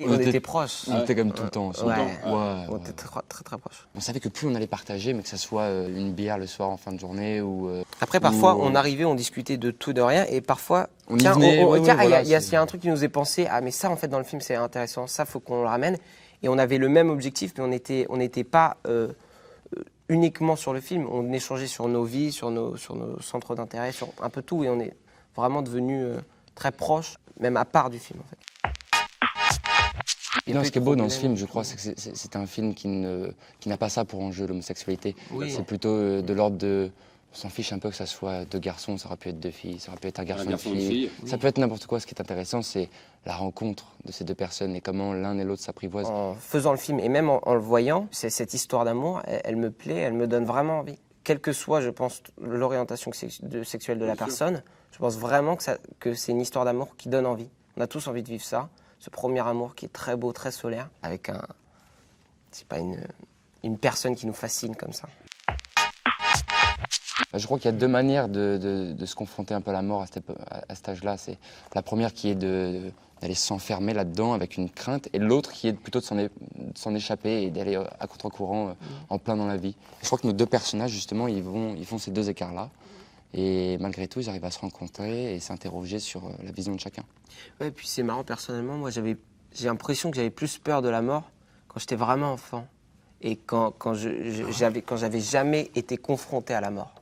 On était proches. On était comme tout le temps ensemble. On était très proches. On savait que plus on allait partager, mais que ça soit une bière le soir en fin de journée ou... Après, parfois, on arrivait, on discutait de tout, de rien, et parfois... On y venait, il y a un truc qui nous est pensé, ah mais ça en fait dans le film c'est intéressant, ça faut qu'on le ramène. Et on avait le même objectif, mais on n'était pas uniquement sur le film, on échangeait sur nos vies, sur nos centres d'intérêt, sur un peu tout, et on est vraiment devenus très proches, même à part du film en fait. Et non, ce qui est beau dans ce film, je crois, c'est que c'est un film qui n'a pas ça pour enjeu, l'homosexualité. Oui. C'est plutôt de l'ordre de... On s'en fiche un peu que ça soit deux garçons, ça aurait pu être deux filles, ça aurait pu être un garçon et une fille. Ça peut être n'importe quoi. Ce qui est intéressant, c'est la rencontre de ces deux personnes et comment l'un et l'autre s'apprivoisent. En faisant le film et même en le voyant, cette histoire d'amour, elle me plaît, elle me donne vraiment envie. Quelle que soit, je pense, l'orientation sexuelle de la personne, je pense vraiment que c'est une histoire d'amour qui donne envie. On a tous envie de vivre ça, ce premier amour qui est très beau, très solaire, avec une personne qui nous fascine comme ça. Je crois qu'il y a deux manières de se confronter un peu à la mort à cet âge-là. C'est la première qui est d'aller s'enfermer là-dedans avec une crainte, et l'autre qui est plutôt de s'en échapper et d'aller à contre-courant en plein dans la vie. Je crois que nos deux personnages, justement, ils font ces deux écarts-là. Et malgré tout, ils arrivent à se rencontrer et s'interroger sur la vision de chacun. Ouais, et puis c'est marrant, personnellement, moi j'ai l'impression que j'avais plus peur de la mort quand j'étais vraiment enfant et quand j'avais jamais été confronté à la mort.